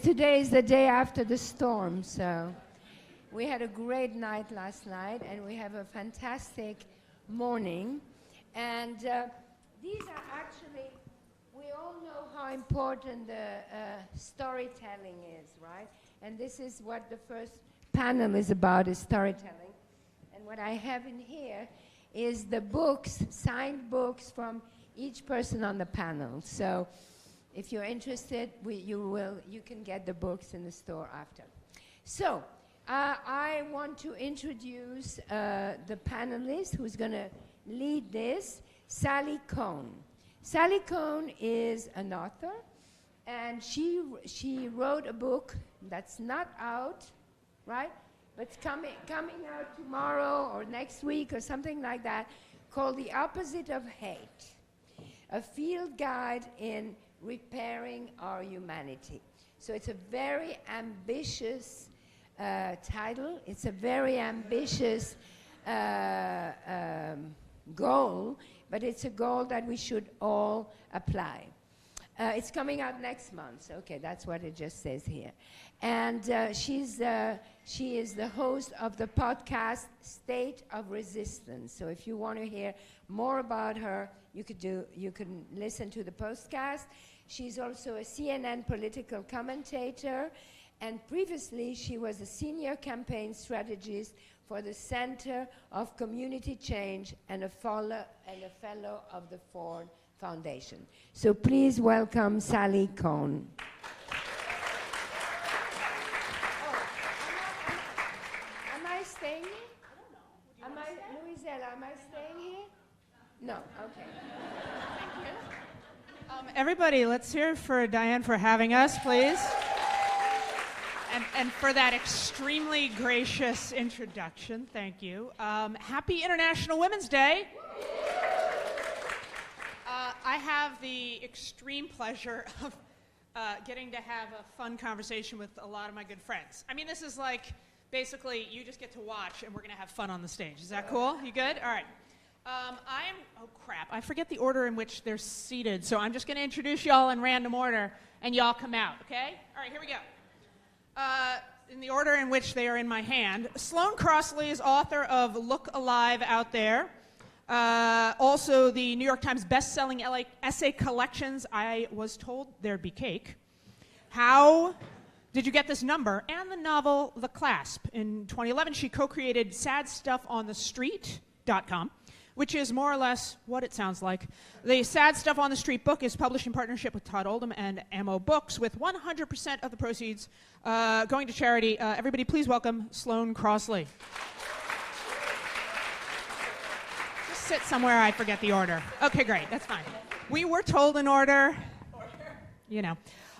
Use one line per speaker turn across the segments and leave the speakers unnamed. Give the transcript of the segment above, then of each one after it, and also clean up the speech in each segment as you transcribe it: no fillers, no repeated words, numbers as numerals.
today is the day after the storm, so we had a great night last night, and we have a fantastic morning. And these are actually, we all know how important storytelling is, right? And this is what the first panel is about, is storytelling. And what I have in here is the books, signed books from each person on the panel. So if you're interested, you can get the books in the store after. So I want to introduce the panelist who's going to lead this, Sally Kohn. Sally Kohn is an author, and she wrote a book that's not out, right? But it's coming out tomorrow or next week or something like that, called The Opposite of Hate, a field guide in repairing our humanity. So it's a very ambitious title. It's a very ambitious goal, but it's a goal that we should all apply. It's coming out next month. Okay, that's what it just says here. And she is the host of the podcast State of Resistance. So if you want to hear more about her, you can listen to the podcast. She's also a CNN political commentator, and previously she was a senior campaign strategist for the Center of Community Change and a fellow of the Ford Foundation. So please welcome Sally Kohn. Am I staying here? I don't know. Louisella, am I staying here? No, okay.
Thank you. Everybody, let's hear for Diane for having us, please. And for that extremely gracious introduction, thank you. Happy International Women's Day. I have the extreme pleasure of getting to have a fun conversation with a lot of my good friends. I mean, this is like, basically, you just get to watch, and we're going to have fun on the stage. Is that cool? You good? All right. Oh crap, I forget the order in which they're seated, so I'm just going to introduce y'all in random order, and y'all come out, okay? All right, here we go. In the order in which they are in my hand, Sloane Crossley is author of Look Alive Out There, also the New York Times best-selling essay collections, I Was Told There'd Be Cake, How Did You Get This Number, and the novel The Clasp. In 2011, she co-created SadStuffOnTheStreet.com, which is more or less what it sounds like. The Sad Stuff on the Street book is published in partnership with Todd Oldham and Ammo Books, with 100% of the proceeds going to charity. Everybody, please welcome Sloane Crossley. Just sit somewhere I forget the order. Okay, great, that's fine. We were told an order. You know.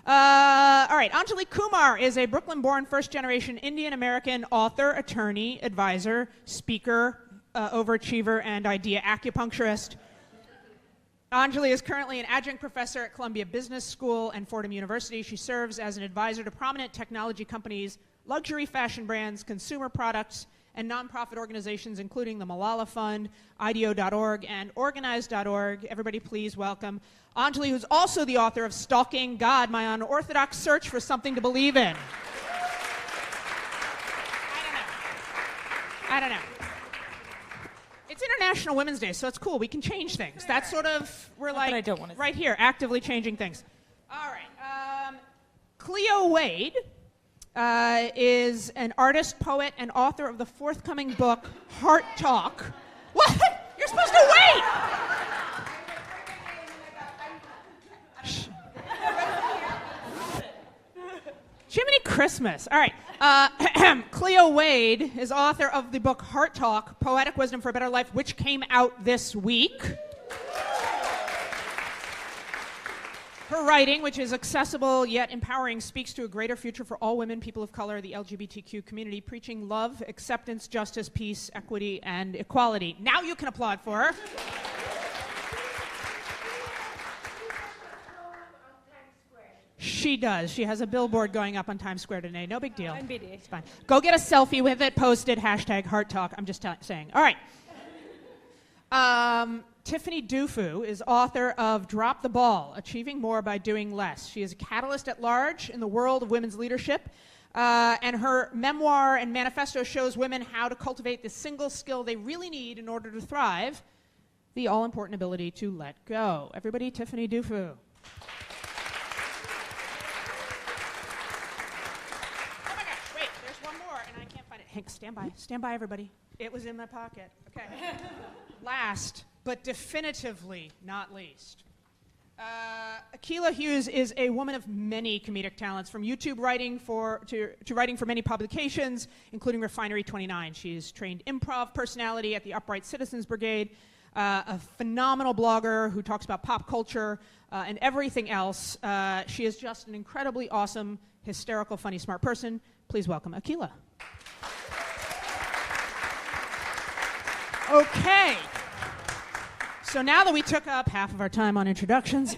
All right, Anjali Kumar is a Brooklyn-born first-generation Indian-American author, attorney, advisor, speaker, overachiever, and idea acupuncturist. Anjali is currently an adjunct professor at Columbia Business School and Fordham University. She serves as an advisor to prominent technology companies, luxury fashion brands, consumer products, and nonprofit organizations, including the Malala Fund, IDEO.org, and Organize.org. Everybody please welcome Anjali, who's also the author of Stalking God, My Unorthodox Search for Something to Believe in. I don't know. It's International Women's Day, so it's cool. We can change things. That's sort of, we're like, I don't want to right here, actively changing things. All right. Cleo Wade is an artist, poet, and author of the forthcoming book, Heart Talk. What? You're supposed to wait! Jiminy Christmas. All right. Cleo Wade is author of the book Heart Talk, Poetic Wisdom for a Better Life, which came out this week. Her writing, which is accessible yet empowering, speaks to a greater future for all women, people of color, the LGBTQ community, preaching love, acceptance, justice, peace, equity, and equality. Now you can applaud for her. She does. She has a billboard going up on Times Square today. No big deal.
It's
fine. Go get a selfie with it, post it, hashtag Heart Talk. I'm just saying. All right. Tiffany Dufu is author of Drop the Ball, Achieving More by Doing Less. She is a catalyst at large in the world of women's leadership, and her memoir and manifesto shows women how to cultivate the single skill they really need in order to thrive, the all-important ability to let go. Everybody, Tiffany Dufu. Oh my gosh, wait, there's one more, and I can't find it. Hank, stand by, everybody. It was in my pocket. Okay. Last, but definitively not least. Akilah Hughes is a woman of many comedic talents, from YouTube writing to writing for many publications, including Refinery 29. She's trained improv personality at the Upright Citizens Brigade, a phenomenal blogger who talks about pop culture and everything else. She is just an incredibly awesome, hysterical, funny, smart person. Please welcome Akilah. Okay. So now that we took up half of our time on introductions,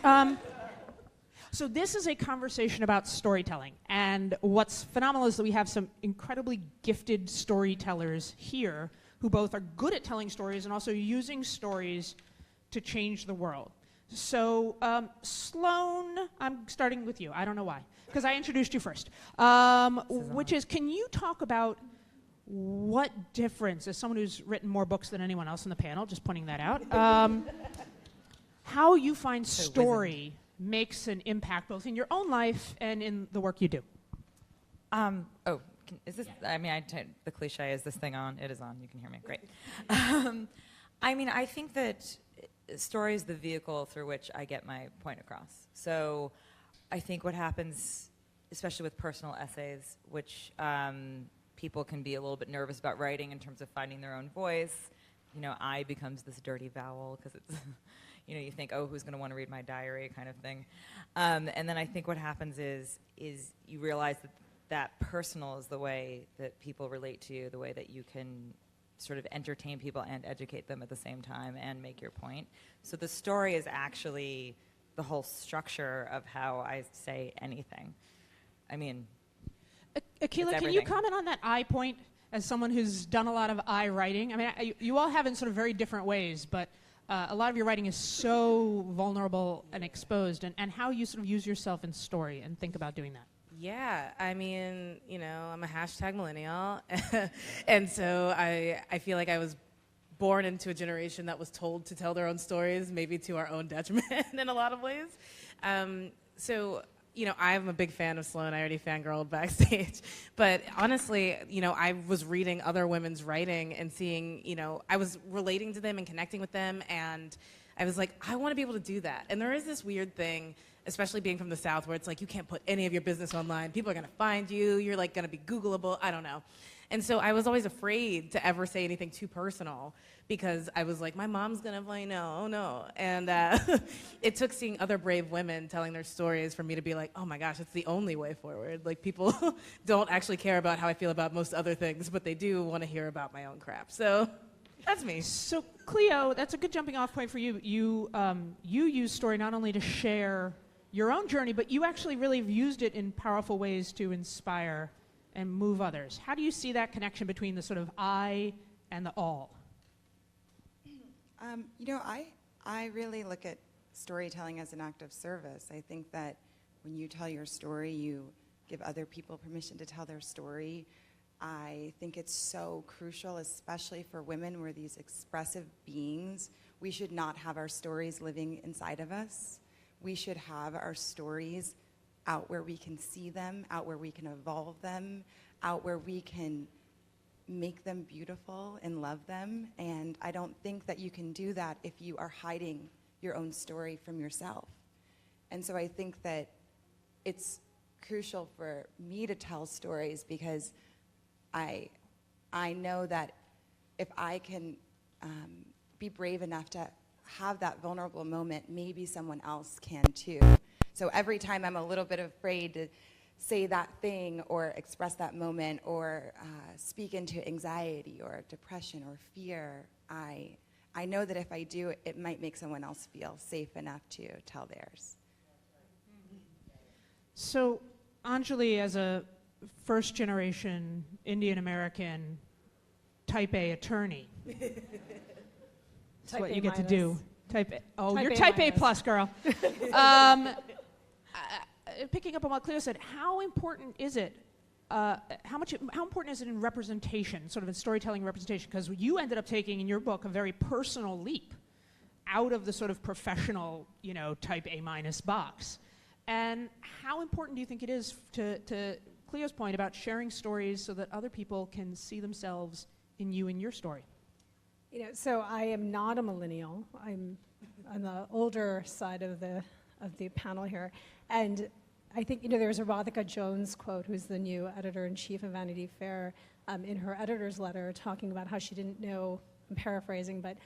so this is a conversation about storytelling. And what's phenomenal is that we have some incredibly gifted storytellers here who both are good at telling stories and also using stories to change the world. So Sloan, I'm starting with you. I don't know why, because I introduced you first, which is, can you talk about what difference, as someone who's written more books than anyone else in the panel, just pointing that out, how you find story makes an impact both in your own life and in the work you do?
Is this, I mean, the cliche, is this thing on? It is on, you can hear me, great. I mean, I think that story is the vehicle through which I get my point across. So I think what happens, especially with personal essays, which people can be a little bit nervous about writing in terms of finding their own voice. You know, I becomes this dirty vowel because it's, you know, you think, oh, who's going to want to read my diary kind of thing. And then I think what happens is you realize that personal is the way that people relate to you, the way that you can sort of entertain people and educate them at the same time and make your point. So the story is actually the whole structure of how I say anything. I mean,
Akilah, can you comment on that I point as someone who's done a lot of I writing? I mean, you all have in sort of very different ways, but a lot of your writing is so vulnerable and exposed, and how you sort of use yourself in story and think about doing that.
Yeah, I mean, you know, I'm a hashtag millennial, and so I feel like I was born into a generation that was told to tell their own stories, maybe to our own detriment in a lot of ways. So, you know, I'm a big fan of Sloan. I already fangirled backstage. But honestly, you know, I was reading other women's writing and seeing, you know, I was relating to them and connecting with them, and I was like, I want to be able to do that. And there is this weird thing, especially being from the South, where it's like you can't put any of your business online. People are going to find you. You're like going to be Googleable. I don't know. And so I was always afraid to ever say anything too personal because I was like, my mom's going to find no, oh no. And it took seeing other brave women telling their stories for me to be like, oh my gosh, it's the only way forward. Like, people don't actually care about how I feel about most other things, but they do want to hear about my own crap. So that's me.
So Cleo, that's a good jumping off point for you. You use story not only to share your own journey, but you actually really have used it in powerful ways to inspire and move others. How do you see that connection between the sort of I and the all?
You know, I really look at storytelling as an act of service. I think that when you tell your story, you give other people permission to tell their story. I think it's so crucial, especially for women. We're these expressive beings. We should not have our stories living inside of us. We should have our stories out where we can see them, out where we can evolve them, out where we can make them beautiful and love them. And I don't think that you can do that if you are hiding your own story from yourself. And so I think that it's crucial for me to tell stories because I know that if I can be brave enough to have that vulnerable moment, maybe someone else can too. So every time I'm a little bit afraid to say that thing or express that moment or speak into anxiety or depression or fear, I know that if I do, it might make someone else feel safe enough to tell theirs.
So Anjali, as a first-generation Indian American type A attorney, That's
Type
what
A
you get to
minus.
do. Type A. Oh,
Type
you're
A
type A
minus.
plus, girl. Picking up on what Cleo said, how important is it? How important is it in representation, sort of in storytelling representation? Because you ended up taking in your book a very personal leap out of the sort of professional, type A minus box. And how important do you think it is to Cleo's point about sharing stories so that other people can see themselves in you and your story?
So I am not a millennial. I'm on the older side of the panel here, and I think there's a Radhika Jones quote, who's the new editor-in-chief of Vanity Fair, in her editor's letter, talking about how she didn't know. I'm paraphrasing, but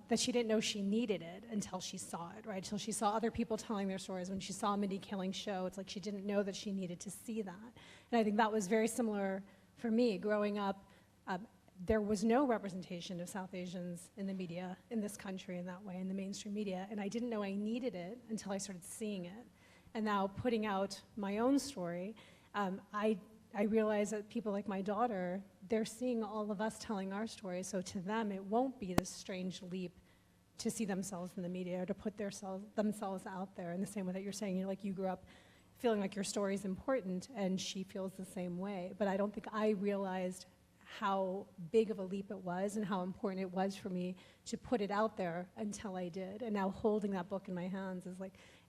that she didn't know she needed it until she saw it, right? Until she saw other people telling their stories. When she saw Mindy Kaling's show, it's like she didn't know that she needed to see that. And I think that was very similar for me growing up. There was no representation of South Asians in the media in this country in that way, in the mainstream media, and I didn't know I needed it until I started seeing it. And now putting out my own story, I realize that people like my daughter, they're seeing all of us telling our stories, so to them it won't be this strange leap to see themselves in the media or to put themselves out there in the same way that you're saying, you grew up feeling like your story is important, and she feels the same way. But I don't think I realized how big of a leap it was and how important it was for me to put it out there until I did. And now holding that book in my hands is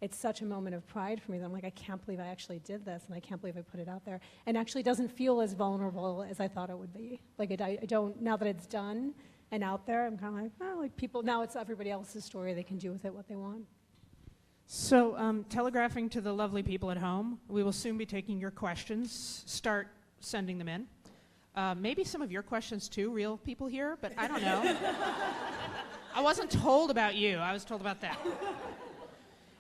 it's such a moment of pride for me that I'm I can't believe I actually did this, and I can't believe I put it out there. And actually doesn't feel as vulnerable as I thought it would be. I don't, now that it's done and out there, I'm kind of people, now it's everybody else's story. They can do with it what they want.
So telegraphing to the lovely people at home, we will soon be taking your questions. Start sending them in. Maybe some of your questions too, real people here, but I don't know. I wasn't told about you. I was told about that.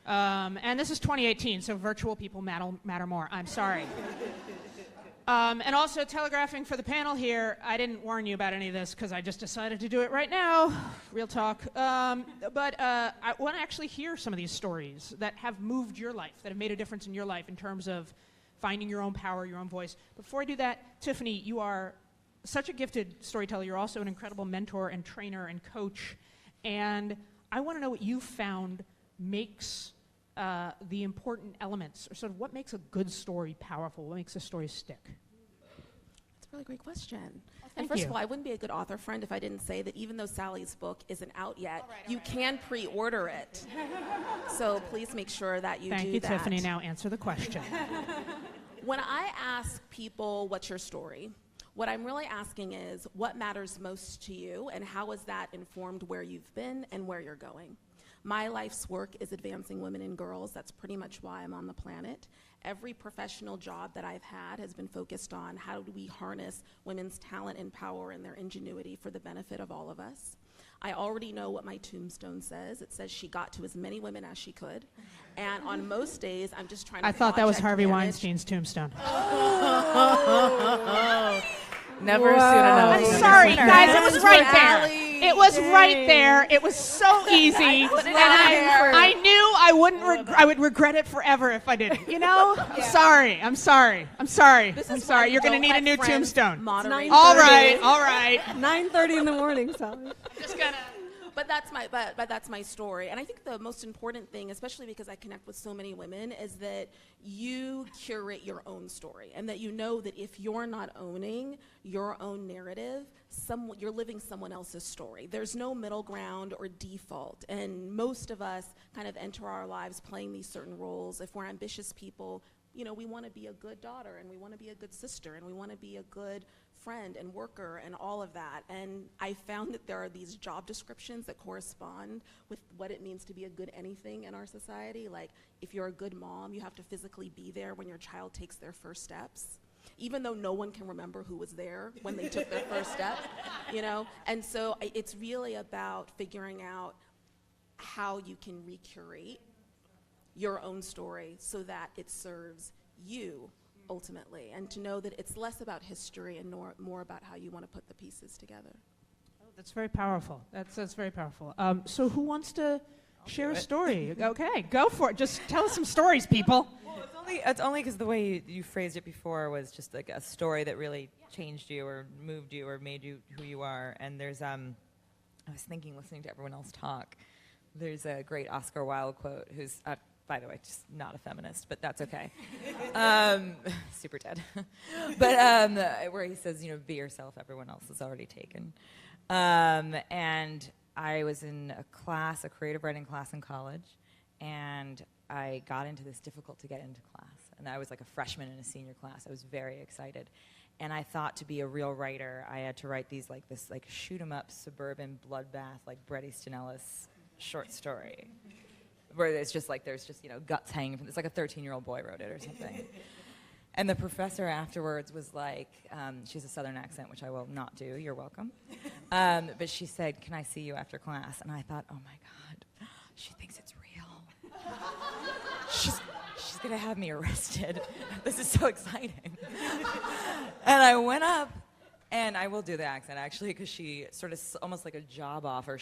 And this is 2018, so virtual people matter more. I'm sorry. And also telegraphing for the panel here, I didn't warn you about any of this because I just decided to do it right now. Real talk. But I want to actually hear some of these stories that have moved your life, that have made a difference in your life in terms of finding your own power, your own voice. Before I do that, Tiffany, you are such a gifted storyteller. You're also an incredible mentor and trainer and coach. And I want to know what you found makes the important elements, or sort of what makes a good story powerful, what makes a story stick?
That's a really great question.
Thank
And first
you.
of all, I wouldn't be a good author friend if I didn't say that even though Sally's book isn't out yet, you can pre-order it. So please make sure that you do that.
Thank you, Tiffany. Now answer the question.
When I ask people, what's your story? What I'm really asking is, what matters most to you, and how has that informed where you've been and where you're going? My life's work is advancing women and girls. That's pretty much why I'm on the planet. Every professional job that I've had has been focused on how do we harness women's talent and power and their ingenuity for the benefit of all of us. I already know what my tombstone says. It says she got to as many women as she could. And on most days, I'm just trying to
I thought that was
project
Harvey
manage.
Weinstein's tombstone.
Never soon enough.
I'm sorry, guys. It was right there.
Allie.
It was right there. It was so easy, and I knew I would regret it forever if I didn't. I'm sorry. I'm sorry.
This
I'm
is
sorry.
why
You're going to
don't
need a
let
new
friends
tombstone.
moderate.
All right.
9:30 in the morning, Sally.
Just gonna.
But that's my story. And I think the most important thing, especially because I connect with so many women, is that you curate your own story, and that you know that if you're not owning your own narrative, you're living someone else's story. There's no middle ground or default. And most of us kind of enter our lives playing these certain roles. If we're ambitious people, we want to be a good daughter, and we want to be a good sister, and we want to be a good friend and worker and all of that. And I found that there are these job descriptions that correspond with what it means to be a good anything in our society. Like, if you're a good mom, you have to physically be there when your child takes their first steps, even though no one can remember who was there when they took their first step, And so it's really about figuring out how you can recurate your own story so that it serves you ultimately, and to know that it's less about history and more about how you want to put the pieces together.
Oh, that's very powerful. That's very powerful. So who wants to share a story? Okay, go for it. Just tell us some stories, people.
Well, it's only because the way you phrased it before was just like a story that really changed you or moved you or made you who you are. And there's I was thinking, listening to everyone else talk, there's a great Oscar Wilde quote, who's, by the way, just not a feminist, but that's okay. Super dead. But where he says, be yourself, everyone else is already taken. And I was in a creative writing class in college, and I got into this difficult to get into class. And I was like a freshman in a senior class. I was very excited. And I thought to be a real writer, I had to write this shoot 'em up suburban bloodbath, like Bret Easton Ellis short story, where there's just guts hanging from. It's like a 13-year-old boy wrote it or something. And the professor afterwards was like, she has a Southern accent, which I will not do. You're welcome. But she said, "Can I see you after class?" And I thought, oh my God, she thinks it's real. She's gonna have me arrested. This is so exciting. And I went up, and I will do the accent actually, because she sort of almost like a job offer.